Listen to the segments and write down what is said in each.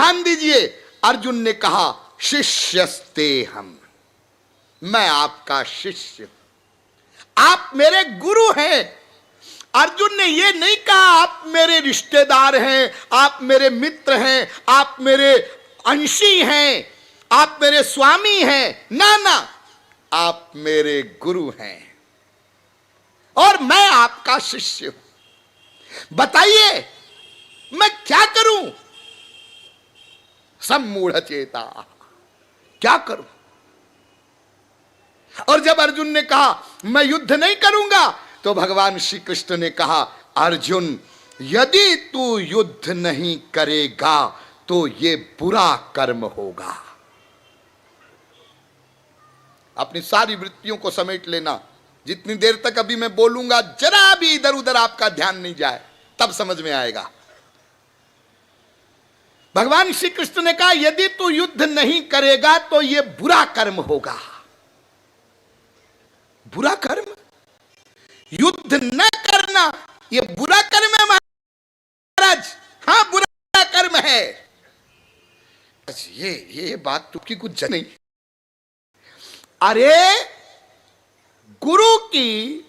ध्यान दीजिए, अर्जुन ने कहा शिष्यस्ते हम, मैं आपका शिष्य हूं, आप मेरे गुरु हैं। अर्जुन ने यह नहीं कहा आप मेरे रिश्तेदार हैं, आप मेरे मित्र हैं, आप मेरे अंशी हैं, आप मेरे स्वामी हैं, ना ना, आप मेरे गुरु हैं और मैं आपका शिष्य हूं। बताइए मैं क्या करूं? सम्मूढ़ चेता, क्या करूं? और जब अर्जुन ने कहा मैं युद्ध नहीं करूंगा, तो भगवान श्री कृष्ण ने कहा अर्जुन, यदि तू युद्ध नहीं करेगा तो ये बुरा कर्म होगा। अपनी सारी वृत्तियों को समेट लेना, जितनी देर तक अभी मैं बोलूंगा जरा भी इधर उधर आपका ध्यान नहीं जाए, तब समझ में आएगा। भगवान श्री कृष्ण ने कहा यदि तू युद्ध नहीं करेगा तो यह बुरा कर्म होगा। बुरा कर्म? युद्ध न करना यह बुरा कर्म है महाराज? हां, बुरा कर्म है। ये बात तुमकी कुछ नहीं। अरे गुरु की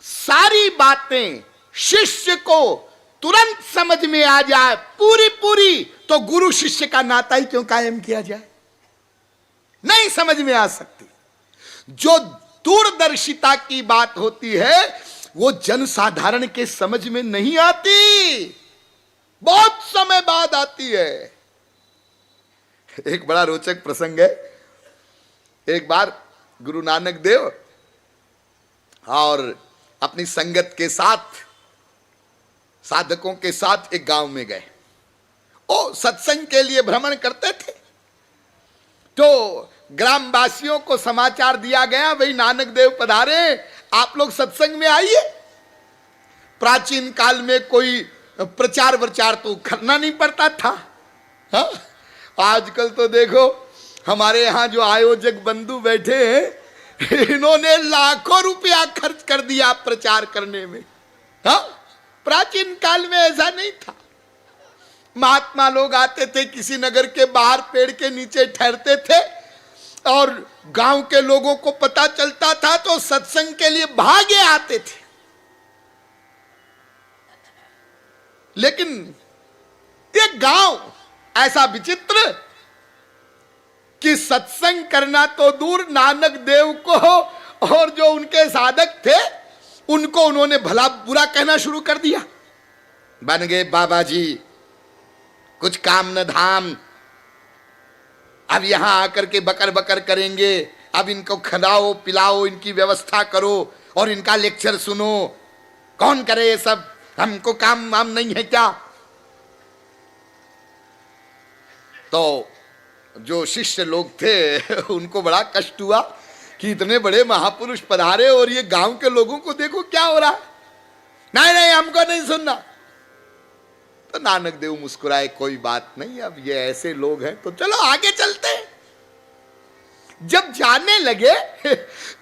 सारी बातें शिष्य को तुरंत समझ में आ जाए पूरी पूरी, तो गुरु शिष्य का नाता ही क्यों कायम किया जाए? नहीं समझ में आ सकती। जो दूरदर्शिता की बात होती है वो जनसाधारण के समझ में नहीं आती, बहुत समय बाद आती है। एक बड़ा रोचक प्रसंग है। एक बार गुरु नानक देव और अपनी संगत के साथ, साधकों के साथ एक गांव में गए। ओ सत्संग के लिए भ्रमण करते थे, तो ग्रामवासियों को समाचार दिया गया भाई नानक देव पधारे, आप लोग सत्संग में आइए। प्राचीन काल में कोई प्रचार प्रचार तो करना नहीं पड़ता था। हा? आजकल तो देखो हमारे यहां जो आयोजक बंधु बैठे हैं, इन्होंने लाखों रुपया खर्च कर दिया प्रचार करने में। हा? प्राचीन काल में ऐसा नहीं था। महात्मा लोग आते थे, किसी नगर के बाहर पेड़ के नीचे ठहरते थे और गांव के लोगों को पता चलता था तो सत्संग के लिए भागे आते थे। लेकिन ये गांव ऐसा विचित्र कि सत्संग करना तो दूर, नानक देव को और जो उनके साधक थे उनको उन्होंने भला बुरा कहना शुरू कर दिया। बन गए बाबा जी, कुछ काम न धाम, अब यहां आकर के बकर बकर करेंगे, अब इनको खिलाओ पिलाओ, इनकी व्यवस्था करो और इनका लेक्चर सुनो। कौन करे ये सब? हमको काम वाम नहीं है क्या? तो जो शिष्य लोग थे उनको बड़ा कष्ट हुआ कि इतने बड़े महापुरुष पधारे और ये गांव के लोगों को देखो क्या हो रहा। नहीं नहीं, हमको नहीं सुनना। तो नानक देव मुस्कुराए, कोई बात नहीं, अब ये ऐसे लोग हैं तो चलो आगे चलते हैं। जब जाने लगे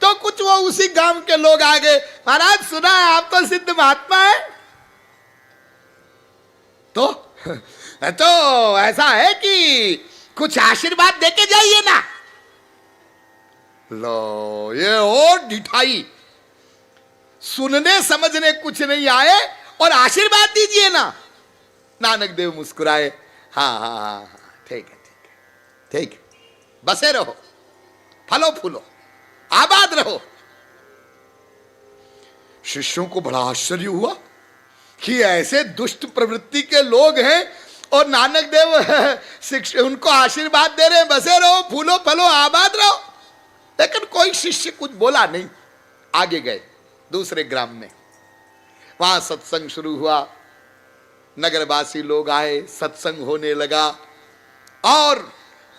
तो कुछ वो उसी गांव के लोग आ गए, महाराज सुना है आप तो सिद्ध महात्मा है। तो ऐसा है कि कुछ आशीर्वाद देके जाइए ना। लो ये और ढिठाई, सुनने समझने कुछ नहीं आए और आशीर्वाद दीजिए ना। नानक देव मुस्कुराए, हाँ हाँ हाँ, ठीक है ठीक है ठीक है, बसे रहो, फलो फूलो, आबाद रहो। शिष्यों को बड़ा आश्चर्य हुआ कि ऐसे दुष्ट प्रवृत्ति के लोग हैं और नानक देव उनको आशीर्वाद दे रहे हैं, बसे रहो, फूलो फलो, आबाद रहो। लेकिन कोई शिष्य कुछ बोला नहीं। आगे गए दूसरे ग्राम में, वहां सत्संग शुरू हुआ, नगरवासी लोग आए, सत्संग होने लगा और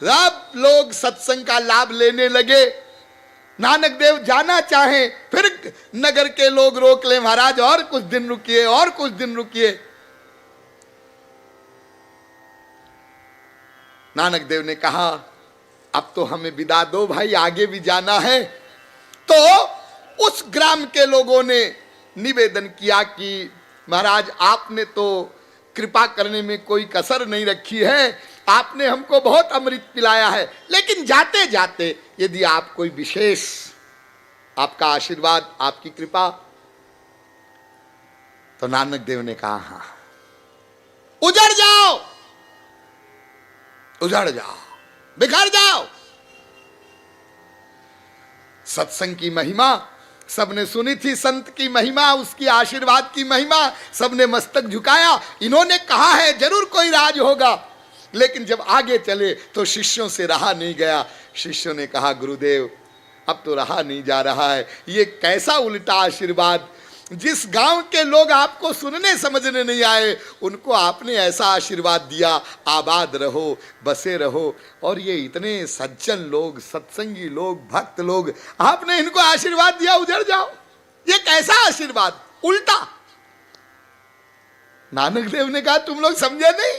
सब लोग सत्संग का लाभ लेने लगे। नानक देव जाना चाहें, फिर नगर के लोग रोक ले, महाराज और कुछ दिन रुकिए, और कुछ दिन रुकिए। नानक देव ने कहा अब तो हमें विदा दो भाई, आगे भी जाना है। तो उस ग्राम के लोगों ने निवेदन किया कि महाराज आपने तो कृपा करने में कोई कसर नहीं रखी है। आपने हमको बहुत अमृत पिलाया है, लेकिन जाते जाते यदि आप कोई विशेष, आपका आशीर्वाद, आपकी कृपा। तो नानक देव ने कहा, हां, उजड़ जाओ, उजड़ जाओ, बिखर जाओ। सत्संग की महिमा सबने सुनी थी, संत की महिमा, उसकी आशीर्वाद की महिमा, सबने मस्तक झुकाया। इन्होंने कहा है जरूर कोई राज होगा, लेकिन जब आगे चले तो शिष्यों से रहा नहीं गया। शिष्यों ने कहा, गुरुदेव अब तो रहा नहीं जा रहा है, ये कैसा उल्टा आशीर्वाद। जिस गांव के लोग आपको सुनने समझने नहीं आए, उनको आपने ऐसा आशीर्वाद दिया, आबाद रहो, बसे रहो। और ये इतने सज्जन लोग, सत्संगी लोग, भक्त लोग, आपने इनको आशीर्वाद दिया उजड़ जाओ। ये कैसा आशीर्वाद, उल्टा। नानक देव ने कहा, तुम लोग समझे नहीं।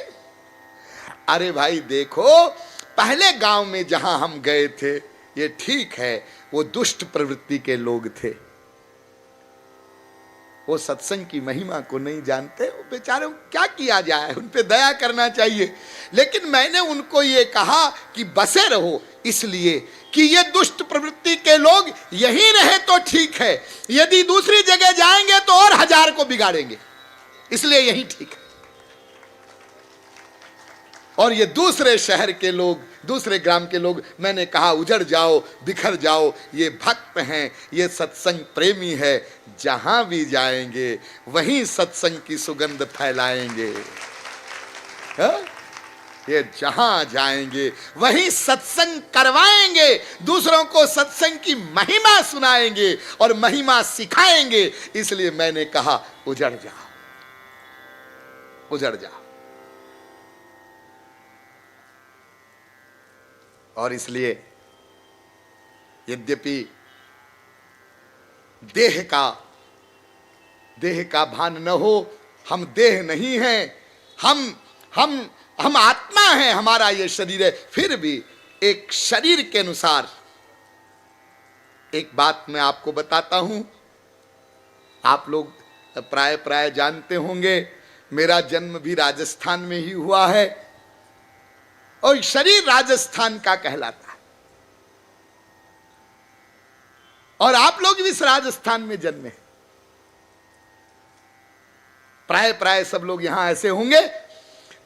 अरे भाई देखो, पहले गांव में जहां हम गए थे, ये ठीक है, वो दुष्ट प्रवृत्ति के लोग थे, वो सत्संग की महिमा को नहीं जानते, वो बेचारे क्या किया जाए, उन पे दया करना चाहिए। लेकिन मैंने उनको ये कहा कि बसे रहो, इसलिए कि ये दुष्ट प्रवृत्ति के लोग यहीं रहे तो ठीक है, यदि दूसरी जगह जाएंगे तो और 1000 को बिगाड़ेंगे, इसलिए यहीं ठीक है। और ये दूसरे शहर के लोग, दूसरे ग्राम के लोग, मैंने कहा उजड़ जाओ, बिखर जाओ, ये भक्त हैं, ये सत्संग प्रेमी है, जहां भी जाएंगे वहीं सत्संग की सुगंध फैलाएंगे। ये जहां जाएंगे वहीं सत्संग करवाएंगे, दूसरों को सत्संग की महिमा सुनाएंगे और महिमा सिखाएंगे। इसलिए मैंने कहा उजड़ जाओ, उजड़ जाओ। और इसलिए यद्यपि देह का भान न हो, हम देह नहीं हैं, हम आत्मा हैं, हमारा ये शरीर है, फिर भी एक शरीर के अनुसार एक बात मैं आपको बताता हूं। आप लोग प्राय जानते होंगे, मेरा जन्म भी राजस्थान में ही हुआ है और शरीर राजस्थान का कहलाता है, और आप लोग भी इस राजस्थान में जन्मे। प्राय सब लोग यहां ऐसे होंगे।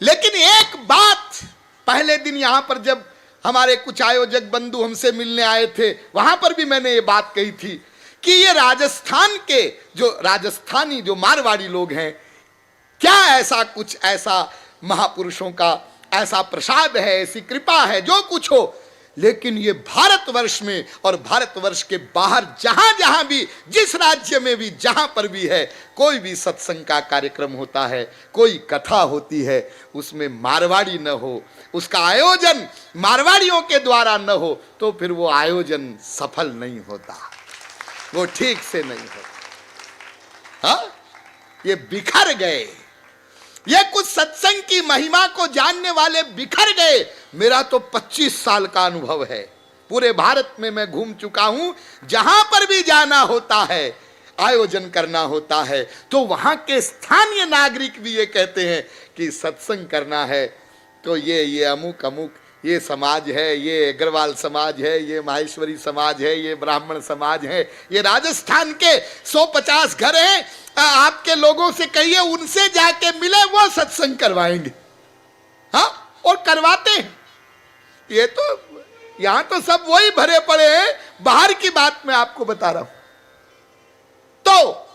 लेकिन एक बात, पहले दिन यहां पर जब हमारे कुछ आयोजक बंधु हमसे मिलने आए थे, वहां पर भी मैंने ये बात कही थी कि ये राजस्थान के जो राजस्थानी, जो मारवाड़ी लोग हैं, क्या ऐसा कुछ, ऐसा महापुरुषों का ऐसा प्रसाद है, ऐसी कृपा है, जो कुछ हो, लेकिन ये भारतवर्ष में और भारतवर्ष के बाहर जहां जहां भी, जिस राज्य में भी, जहां पर भी है, कोई भी सत्संग का कार्यक्रम होता है, कोई कथा होती है, उसमें मारवाड़ी न हो, उसका आयोजन मारवाड़ियों के द्वारा न हो, तो फिर वो आयोजन सफल नहीं होता, वो ठीक से नहीं होता। हाँ, ये बिखर गए, ये कुछ सत्संग की महिमा को जानने वाले बिखर गए। मेरा तो 25 साल का अनुभव है, पूरे भारत में मैं घूम चुका हूं। जहां पर भी जाना होता है, आयोजन करना होता है, तो वहां के स्थानीय नागरिक भी ये कहते हैं कि सत्संग करना है तो ये अमुक अमुक, ये समाज है, ये अग्रवाल समाज है, ये माहेश्वरी समाज है, ये ब्राह्मण समाज है, ये राजस्थान के 150 घर हैं, आपके लोगों से कहिए उनसे जाके मिले, वो सत्संग करवाएंगे। हाँ, और करवाते हैं। ये तो यहां तो सब वही भरे पड़े हैं, बाहर की बात मैं आपको बता रहा हूं। तो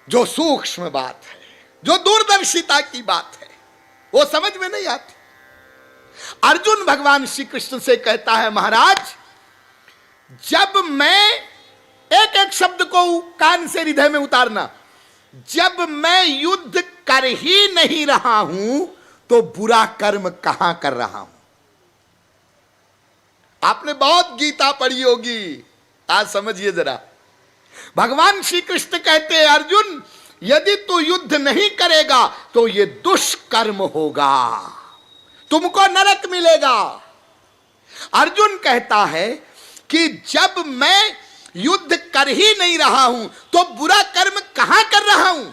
जो सूक्ष्म बात है, जो दूरदर्शिता की बात है, वो समझ में नहीं आती। अर्जुन भगवान श्री कृष्ण से कहता है, महाराज जब मैं, एक एक शब्द को कान से हृदय में उतारना, जब मैं युद्ध कर ही नहीं रहा हूं तो बुरा कर्म कहां कर रहा हूं। आपने बहुत गीता पढ़ी होगी, आज समझिए जरा। भगवान श्री कृष्ण कहते हैं, अर्जुन यदि तू युद्ध नहीं करेगा तो ये दुष्कर्म होगा, तुमको नरक मिलेगा। अर्जुन कहता है कि जब मैं युद्ध कर ही नहीं रहा हूं तो बुरा कर्म कहां कर रहा हूं।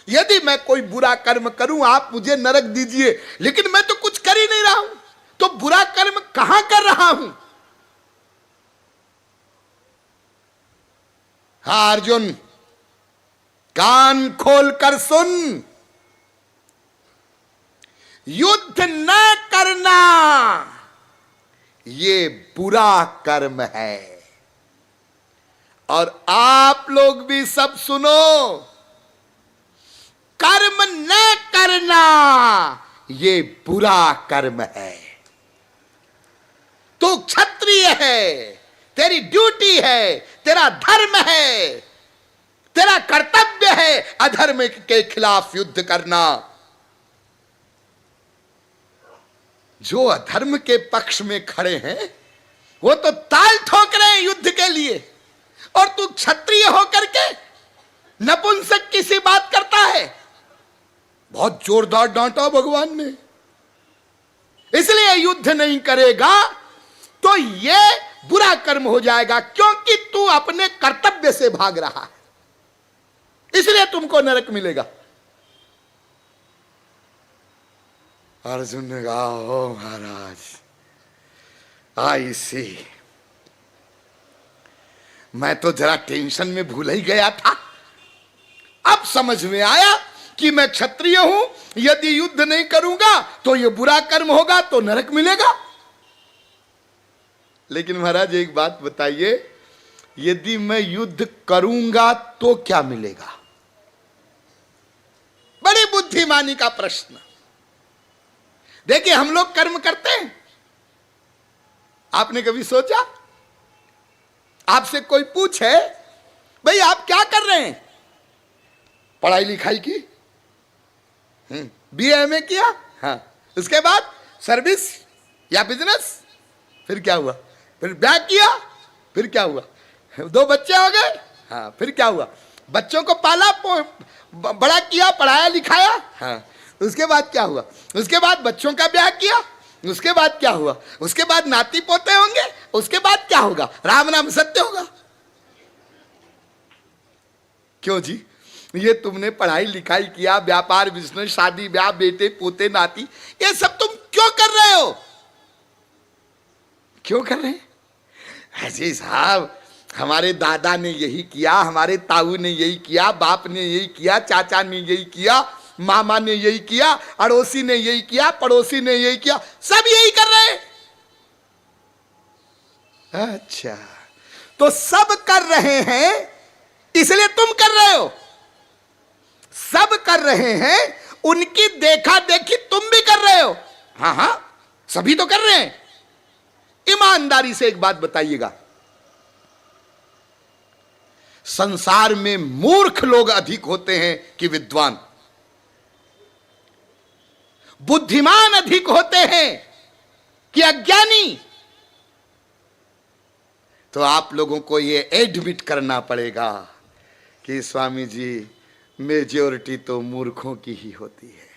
यदि मैं कोई बुरा कर्म करूं आप मुझे नरक दीजिए, लेकिन मैं तो कुछ कर ही नहीं रहा हूं, तो बुरा कर्म कहां कर रहा हूं? हाँ अर्जुन, कान खोलकर सुन, युद्ध न करना ये बुरा कर्म है। और आप लोग भी सब सुनो, कर्म न करना ये बुरा कर्म है। तू क्षत्रिय है, तेरी ड्यूटी है, तेरा धर्म है, तेरा कर्तव्य है अधर्म के खिलाफ युद्ध करना। जो अधर्म के पक्ष में खड़े हैं वो तो ताल ठोक रहे हैं युद्ध के लिए, और तू क्षत्रिय होकर के नपुंसक की सी बात करता है। बहुत जोरदार डांटा भगवान ने, इसलिए युद्ध नहीं करेगा तो यह बुरा कर्म हो जाएगा, क्योंकि तू अपने कर्तव्य से भाग रहा है, इसलिए तुमको नरक मिलेगा। अर्जुन ने कहा, ओ महाराज, आई सी, मैं तो जरा टेंशन में भूल ही गया था, अब समझ में आया कि मैं क्षत्रिय हूं, यदि युद्ध नहीं करूंगा तो यह बुरा कर्म होगा, तो नरक मिलेगा। लेकिन महाराज एक बात बताइए, यदि मैं युद्ध करूंगा तो क्या मिलेगा? बड़ी बुद्धिमानी का प्रश्न। देखिए, हम लोग कर्म करते हैं, आपने कभी सोचा? आपसे कोई पूछे, भाई आप क्या कर रहे हैं? पढ़ाई लिखाई की, बीए में किया, हाँ, उसके बाद सर्विस या बिजनेस, फिर क्या हुआ? फिर ब्याह किया, फिर क्या हुआ? 2 बच्चे हो गए, हाँ, फिर क्या हुआ? बच्चों को पाला, बड़ा किया, पढ़ाया लिखाया, हाँ, उसके बाद क्या हुआ? उसके बाद बच्चों का ब्याह किया, उसके बाद क्या हुआ? उसके बाद नाती पोते होंगे, उसके बाद क्या होगा? राम नाम सत्य होगा। क्यों जी? ये तुमने पढ़ाई लिखाई किया, व्यापार बिजनेस, शादी ब्याह, बेटे पोते नाती, ये सब तुम क्यों कर रहे हो? क्यों कर रहे हैं? अजी साहब, हमारे दादा ने यही किया, हमारे ताऊ ने यही किया, बाप ने यही किया, चाचा ने यही किया, मामा ने यही किया, अड़ोसी ने यही किया, पड़ोसी ने यही किया, सब यही कर रहे हैं। अच्छा, तो सब कर रहे हैं इसलिए तुम कर रहे हो? सब कर रहे हैं, उनकी देखा देखी तुम भी कर रहे हो? हाँ हाँ, सभी तो कर रहे हैं। ईमानदारी से एक बात बताइएगा, संसार में मूर्ख लोग अधिक होते हैं कि विद्वान? बुद्धिमान अधिक होते हैं कि अज्ञानी? तो आप लोगों को यह एडमिट करना पड़ेगा कि स्वामी जी, मेजॉरिटी तो मूर्खों की ही होती है।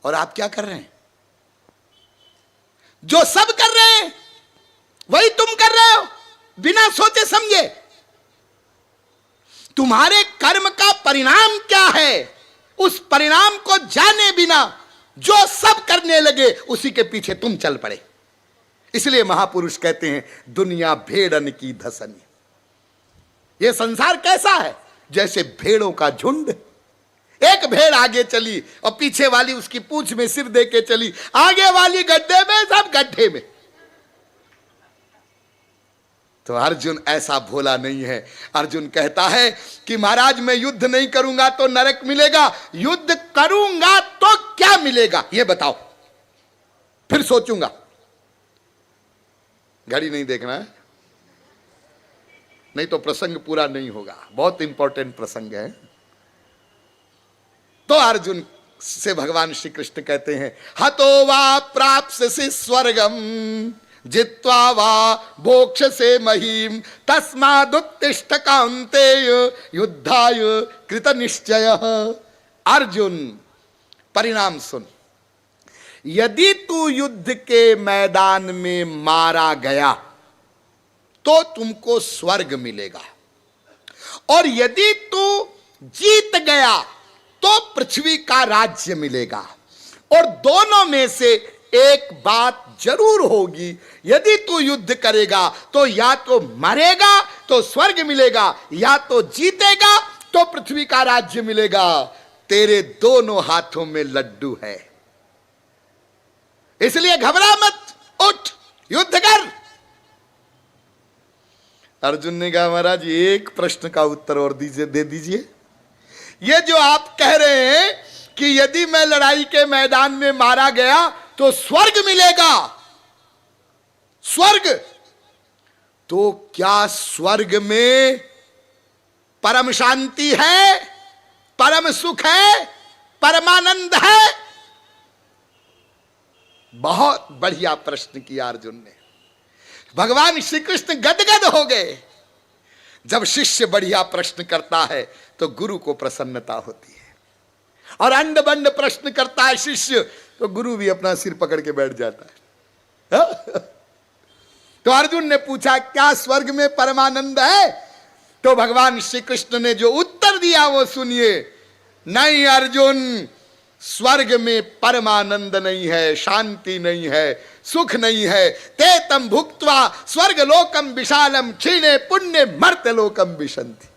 और आप क्या कर रहे हैं? जो सब कर रहे हैं वही तुम कर रहे हो, बिना सोचे समझे। तुम्हारे कर्म का परिणाम क्या है, उस परिणाम को जाने बिना जो सब करने लगे उसी के पीछे तुम चल पड़े। इसलिए महापुरुष कहते हैं, दुनिया भेड़न की धसनी। यह संसार कैसा है? जैसे भेड़ों का झुंड। एक भेड़ आगे चली और पीछे वाली उसकी पूंछ में सिर दे के चली, आगे वाली गड्ढे में, सब गड्ढे में। तो अर्जुन ऐसा भोला नहीं है। अर्जुन कहता है कि महाराज, मैं युद्ध नहीं करूंगा तो नरक मिलेगा, युद्ध करूंगा तो क्या मिलेगा ये बताओ, फिर सोचूंगा। घड़ी नहीं देखना है, नहीं तो प्रसंग पूरा नहीं होगा, बहुत इंपॉर्टेंट प्रसंग है। तो अर्जुन से भगवान श्री कृष्ण कहते हैं, हतो वा प्राप्स्यसि स्वर्गम जित्वा वा भोक्ष्यसे महीम तस्मादुत्तिष्ठ कान्तेय युद्धाय कृत निश्चयः। अर्जुन, परिणाम सुन, यदि तू युद्ध के मैदान में मारा गया तो तुमको स्वर्ग मिलेगा, और यदि तू जीत गया तो पृथ्वी का राज्य मिलेगा। और दोनों में से एक बात जरूर होगी, यदि तू युद्ध करेगा तो या तो मरेगा तो स्वर्ग मिलेगा, या तो जीतेगा तो पृथ्वी का राज्य मिलेगा। तेरे दोनों हाथों में लड्डू है, इसलिए घबरा मत, उठ युद्ध कर। अर्जुन ने कहा महाराज एक प्रश्न का उत्तर और दे दीजिए। ये जो आप कह रहे हैं कि यदि मैं लड़ाई के मैदान में मारा गया तो स्वर्ग मिलेगा, स्वर्ग, तो क्या स्वर्ग में परम शांति है, परम सुख है, परमानंद है? बहुत बढ़िया प्रश्न किया अर्जुन ने। भगवान श्री कृष्ण गदगद हो गए। जब शिष्य बढ़िया प्रश्न करता है तो गुरु को प्रसन्नता होती है, और अंड बंड प्रश्न करता है शिष्य तो गुरु भी अपना सिर पकड़ के बैठ जाता है। तो अर्जुन ने पूछा क्या स्वर्ग में परमानंद है? तो भगवान श्री कृष्ण ने जो उत्तर दिया वो सुनिए। नहीं अर्जुन, स्वर्ग में परमानंद नहीं है, शांति नहीं है, सुख नहीं है। ते तम भुक्त्वा स्वर्ग लोकम विशालम क्षीणे पुण्य मर्त लोकम विशंति।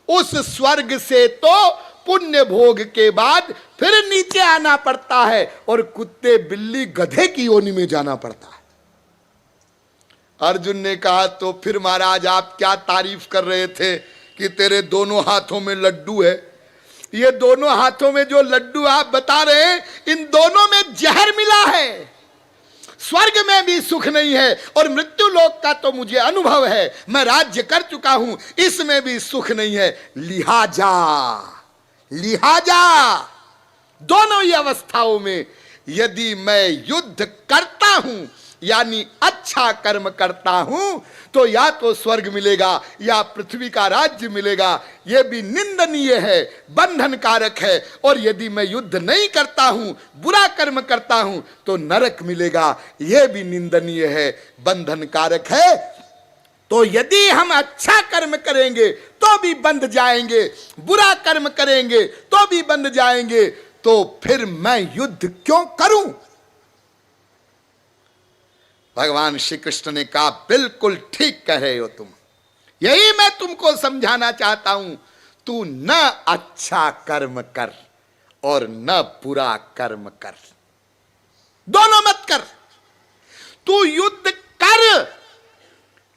उस स्वर्ग से तो पुण्य भोग के बाद फिर नीचे आना पड़ता है, और कुत्ते बिल्ली गधे की योनि में जाना पड़ता है। अर्जुन ने कहा तो फिर महाराज आप क्या तारीफ कर रहे थे कि तेरे दोनों हाथों में लड्डू है? ये दोनों हाथों में जो लड्डू आप बता रहे हैं, इन दोनों में जहर मिला है। स्वर्ग में भी सुख नहीं है, और मृत्यु लोक का तो मुझे अनुभव है, मैं राज्य कर चुका हूं, इसमें भी सुख नहीं है। लिहाजा दोनों ही अवस्थाओं में यदि मैं युद्ध करता हूं यानी अच्छा कर्म करता हूं तो या तो स्वर्ग मिलेगा या पृथ्वी का राज्य मिलेगा। यह भी निंदनीय है, बंधन कारक है। और यदि मैं युद्ध नहीं करता हूं, बुरा कर्म करता हूं तो नरक मिलेगा, यह भी निंदनीय है, बंधन कारक है। तो यदि हम अच्छा कर्म करेंगे तो भी बंध जाएंगे, बुरा कर्म करेंगे तो भी बंध जाएंगे, तो फिर मैं युद्ध क्यों करूं? भगवान श्री कृष्ण ने कहा बिल्कुल ठीक कह रहे हो तुम, यही मैं तुमको समझाना चाहता हूं। तू न अच्छा कर्म कर और न बुरा कर्म कर, दोनों मत कर। तू युद्ध कर,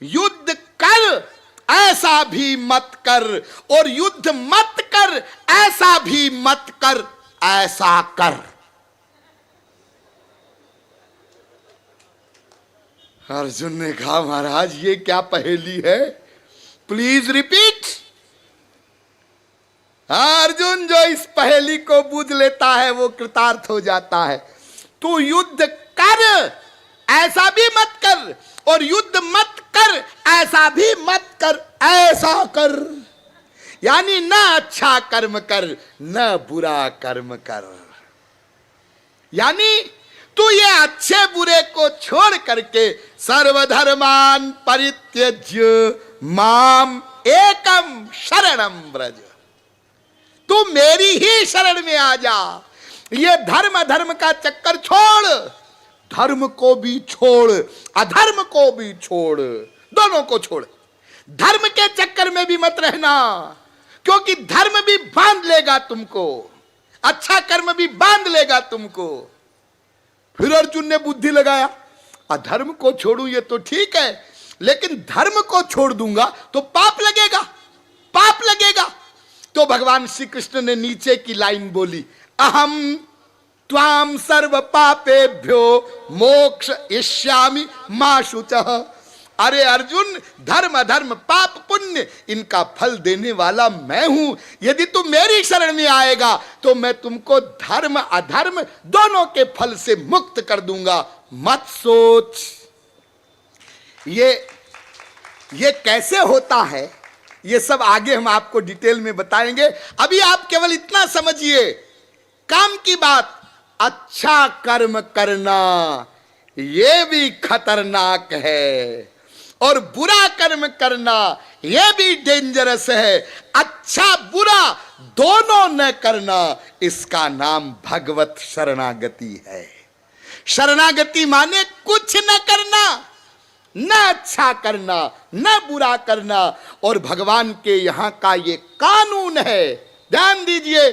युद्ध कर, ऐसा भी मत कर, और युद्ध मत कर, ऐसा भी मत कर, ऐसा कर। अर्जुन ने कहा महाराज ये क्या पहेली है, प्लीज रिपीट। अर्जुन जो इस पहेली को बूझ लेता है वो कृतार्थ हो जाता है। तू युद्ध कर, ऐसा भी मत कर, और युद्ध मत कर, ऐसा भी मत कर, ऐसा कर। यानी न अच्छा कर्म कर न बुरा कर्म कर। यानी तू ये अच्छे बुरे को छोड़ करके सर्वधर्मान परित्यज्य माम एकम शरणम व्रज, तू मेरी ही शरण में आ जा। ये धर्म अधर्म का चक्कर छोड़, धर्म को भी छोड़, अधर्म को भी छोड़, दोनों को छोड़। धर्म के चक्कर में भी मत रहना, क्योंकि धर्म भी बांध लेगा तुमको, अच्छा कर्म भी बांध लेगा तुमको। फिर अर्जुन ने बुद्धि लगाया, अधर्म को छोड़ूं ये तो ठीक है, लेकिन धर्म को छोड़ दूंगा तो पाप लगेगा, पाप लगेगा। तो भगवान श्री कृष्ण ने नीचे की लाइन बोली, अहम त्वाम सर्व पापेभ्यो मोक्ष इष्यामि मा शुचः। अरे अर्जुन, धर्म अधर्म पाप पुण्य इनका फल देने वाला मैं हूं। यदि तू मेरी शरण में आएगा तो मैं तुमको धर्म अधर्म दोनों के फल से मुक्त कर दूंगा, मत सोच। ये कैसे होता है ये सब आगे हम आपको डिटेल में बताएंगे। अभी आप केवल इतना समझिए, काम की बात, अच्छा कर्म करना ये भी खतरनाक है, और बुरा कर्म करना यह भी डेंजरस है। अच्छा बुरा दोनों न करना, इसका नाम भगवत शरणागति है। शरणागति माने कुछ न करना, न अच्छा करना न बुरा करना। और भगवान के यहां का ये कानून है, ध्यान दीजिए,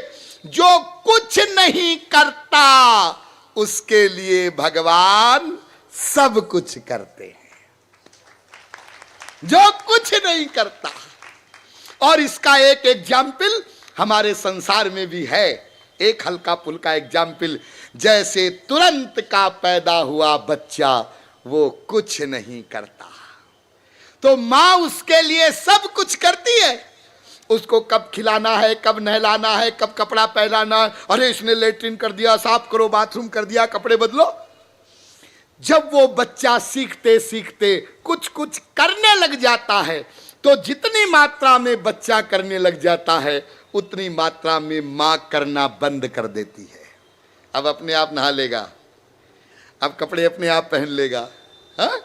जो कुछ नहीं करता उसके लिए भगवान सब कुछ करते हैं। जो कुछ नहीं करता। और इसका एक एग्जाम्पल हमारे संसार में भी है, एक हल्का फुल्का एग्जाम्पल। जैसे तुरंत का पैदा हुआ बच्चा वो कुछ नहीं करता, तो मां उसके लिए सब कुछ करती है। उसको कब खिलाना है, कब नहलाना है, कब कपड़ा पहनाना है, अरे इसने लेटरिन कर दिया, साफ करो, बाथरूम कर दिया, कपड़े बदलो। जब वो बच्चा सीखते सीखते कुछ कुछ करने लग जाता है, तो जितनी मात्रा में बच्चा करने लग जाता है उतनी मात्रा में मां करना बंद कर देती है। अब अपने आप नहा लेगा, अब कपड़े अपने आप पहन लेगा, हाँ?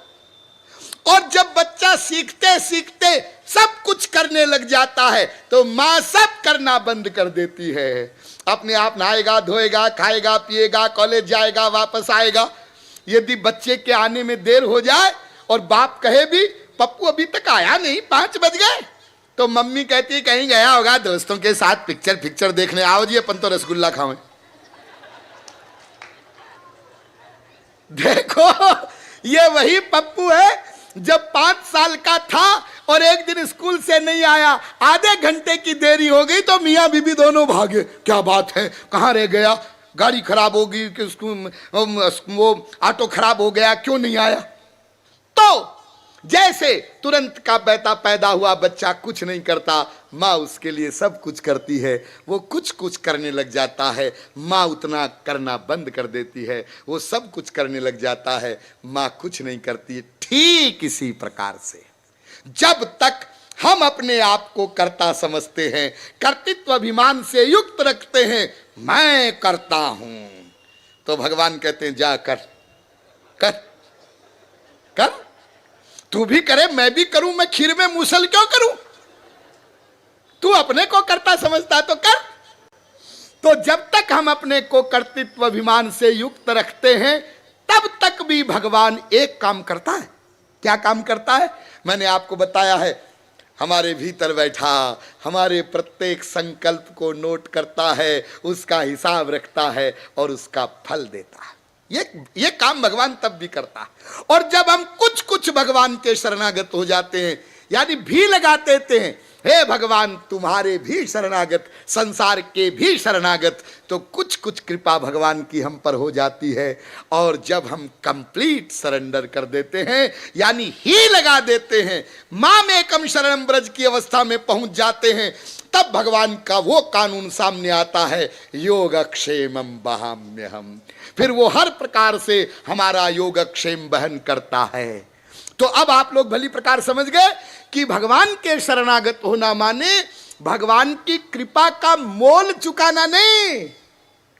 और जब बच्चा सीखते सीखते सब कुछ करने लग जाता है तो मां सब करना बंद कर देती है। अपने आप नहाएगा, धोएगा, खाएगा, पिएगा, कॉलेज जाएगा, वापस आएगा। यदि बच्चे के आने में देर हो जाए और बाप कहे भी पप्पू अभी तक आया नहीं, 5 बज गए, तो मम्मी कहती है कहीं गया होगा दोस्तों के साथ पिक्चर देखने, आओ जी अपन तो रसगुल्ला खाओ। देखो ये वही पप्पू है जब 5 साल का था और एक दिन स्कूल से नहीं आया, आधे घंटे की देरी हो गई तो मियां बीबी दोनों भागे। क्या बात है, कहां रह गया, गाड़ी खराब होगी कि वो ऑटो खराब हो गया, क्यों नहीं आया। तो जैसे तुरंत का बेटा पैदा हुआ बच्चा कुछ नहीं करता, माँ उसके लिए सब कुछ करती है। वो कुछ कुछ करने लग जाता है, माँ उतना करना बंद कर देती है। वो सब कुछ करने लग जाता है, माँ कुछ नहीं करती। ठीक इसी प्रकार से जब तक हम अपने आप को कर्ता समझते हैं, कर्तृत्व अभिमान से युक्त रखते हैं, मैं करता हूं, तो भगवान कहते हैं जा कर कर कर, तू भी करे मैं भी करूं, मैं खीर में मूसल क्यों करूं, तू अपने को कर्ता समझता तो कर। तो जब तक हम अपने को कर्तृत्व अभिमान से युक्त रखते हैं तब तक भी भगवान एक काम करता है। क्या काम करता है? मैंने आपको बताया है, हमारे भीतर बैठा हमारे प्रत्येक संकल्प को नोट करता है, उसका हिसाब रखता है और उसका फल देता है। ये काम भगवान तब भी करता है। और जब हम कुछ कुछ भगवान के शरणागत हो जाते हैं, यानी भी लगा देते हैं, हे भगवान तुम्हारे भी शरणागत, संसार के भी शरणागत, तो कुछ कुछ कृपा भगवान की हम पर हो जाती है। और जब हम कंप्लीट सरेंडर कर देते हैं, यानी ही लगा देते हैं, माम एकम शरणम ब्रज की अवस्था में पहुंच जाते हैं, तब भगवान का वो कानून सामने आता है, योगक्षेमम वहाम्यहम्। फिर वो हर प्रकार से हमारा योगक्षेम वहन करता है। तो अब आप लोग भली प्रकार समझ गए कि भगवान के शरणागत होना माने भगवान की कृपा का मोल चुकाना नहीं,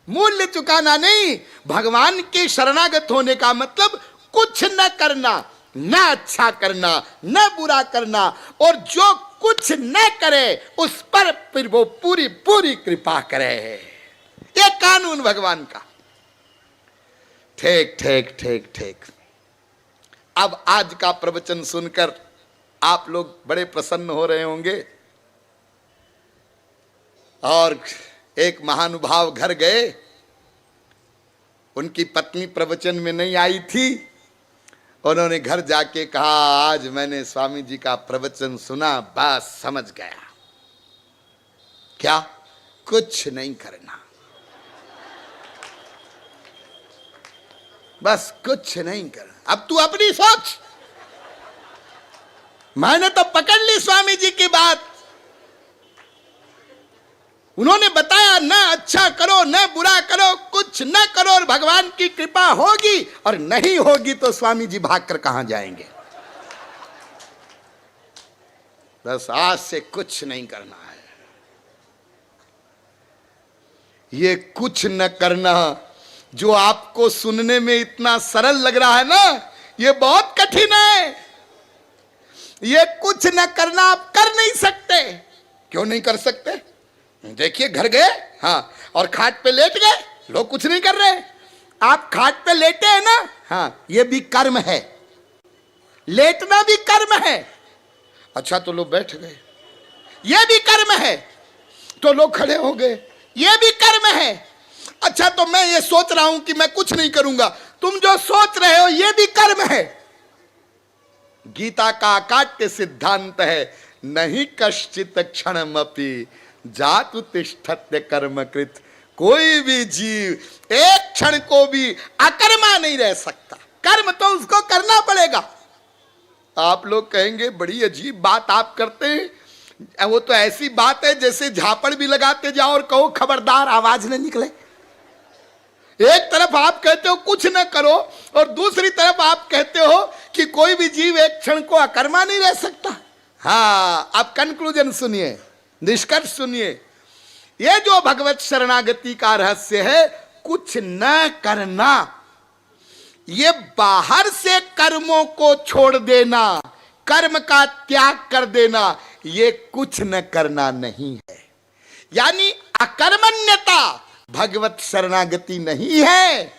मूल्य चुकाना नहीं। भगवान के शरणागत होने का मतलब कुछ न करना, न अच्छा करना, न बुरा करना, और जो कुछ न करे उस पर फिर वो पूरी पूरी कृपा करे। ये कानून भगवान का। ठीक ठीक ठीक ठीक। अब आज का प्रवचन सुनकर आप लोग बड़े प्रसन्न हो रहे होंगे। और एक महानुभाव घर गए, उनकी पत्नी प्रवचन में नहीं आई थी। उन्होंने घर जाके कहा आज मैंने स्वामी जी का प्रवचन सुना, बस समझ गया। क्या? कुछ नहीं करना, बस कुछ नहीं करना। अब तू अपनी सोच, मैंने तो पकड़ ली स्वामी जी की बात। उन्होंने बताया न अच्छा करो न बुरा करो, कुछ न करो और भगवान की कृपा होगी, और नहीं होगी तो स्वामी जी भागकर कहां जाएंगे। बस आज से कुछ नहीं करना है। ये कुछ न करना जो आपको सुनने में इतना सरल लग रहा है ना, ये बहुत कठिन है। ये कुछ न करना आप कर नहीं सकते। क्यों नहीं कर सकते? देखिए, घर गए, हाँ, और खाट पे लेट गए, लोग कुछ नहीं कर रहे। आप खाट पे लेटे हैं ना, हाँ, ये भी कर्म है, लेटना भी कर्म है। अच्छा, तो लोग बैठ गए, ये भी कर्म है। तो लोग खड़े हो गए, ये भी कर्म है। अच्छा, तो मैं ये सोच रहा हूं कि मैं कुछ नहीं करूंगा, तुम जो सोच रहे हो ये भी कर्म है। गीता का अकाट्य सिद्धांत है, नहीं कश्चित क्षणमपि जातु तिष्ठत्य कर्मकृत। कोई भी जीव एक क्षण को भी अकर्मा नहीं रह सकता, कर्म तो उसको करना पड़ेगा। आप लोग कहेंगे बड़ी अजीब बात आप करते हैं, वो तो ऐसी बात है जैसे झापड़ भी लगाते जाओ और कहो खबरदार आवाज न निकले। एक तरफ आप कहते हो कुछ न करो, और दूसरी तरफ आप कहते हो कि कोई भी जीव एक क्षण को अकर्मा नहीं रह सकता। हाँ, अब कंक्लूजन सुनिए, निष्कर्ष सुनिए। यह जो भगवत शरणागति का रहस्य है, कुछ न करना, ये बाहर से कर्मों को छोड़ देना, कर्म का त्याग कर देना, ये कुछ न करना नहीं है। यानी अकर्मण्यता भगवत शरणागति नहीं है।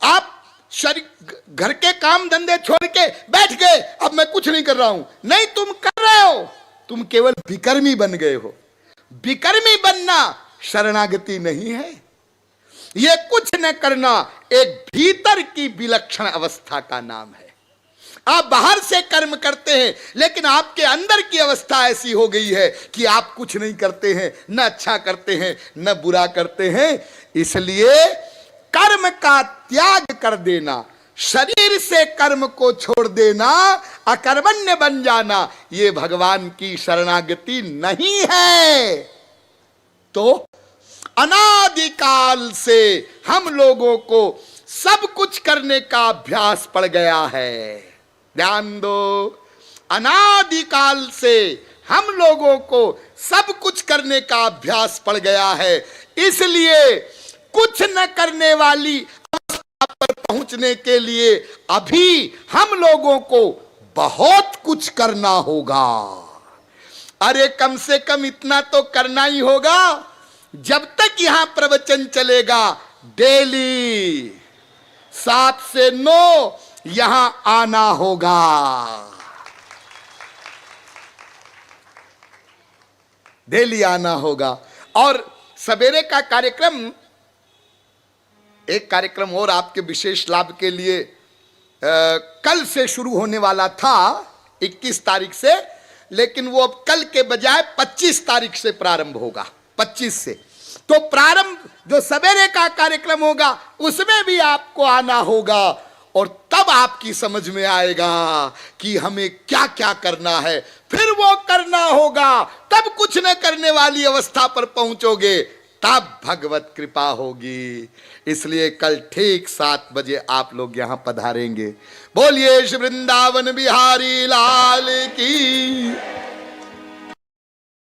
आप घर के काम धंधे छोड़ के बैठ गए, अब मैं कुछ नहीं कर रहा हूं, नहीं, तुम कर रहे हो, तुम केवल विकर्मी बन गए हो। विकर्मी बनना शरणागति नहीं है। यह कुछ न करना एक भीतर की विलक्षण अवस्था का नाम है। आप बाहर से कर्म करते हैं, लेकिन आपके अंदर की अवस्था ऐसी हो गई है कि आप कुछ नहीं करते हैं, न अच्छा करते हैं न बुरा करते हैं। इसलिए कर्म का त्याग कर देना, शरीर से कर्म को छोड़ देना, अकर्मण्य बन जाना, ये भगवान की शरणागति नहीं है। तो अनादिकाल से हम लोगों को सब कुछ करने का अभ्यास पड़ गया है। ध्यान दो, अनादिकाल से हम लोगों को सब कुछ करने का अभ्यास पड़ गया है। इसलिए कुछ न करने वाली अवस्था पर पहुंचने के लिए अभी हम लोगों को बहुत कुछ करना होगा। अरे कम से कम इतना तो करना ही होगा, जब तक यहां प्रवचन चलेगा डेली 7 से 9 यहां आना होगा। डेली आना होगा। और सवेरे का कार्यक्रम, एक कार्यक्रम और आपके विशेष लाभ के लिए कल से शुरू होने वाला था 21 तारीख से, लेकिन वो अब कल के बजाय 25 तारीख से प्रारंभ होगा। 25 से तो प्रारंभ जो सवेरे का कार्यक्रम होगा उसमें भी आपको आना होगा, और तब आपकी समझ में आएगा कि हमें क्या क्या करना है। फिर वो करना होगा, तब कुछ न करने वाली अवस्था पर पहुंचोगे, तब भगवत कृपा होगी। इसलिए कल ठीक 7 बजे आप लोग यहां पधारेंगे। बोलिए श्री वृंदावन बिहारी लाल की।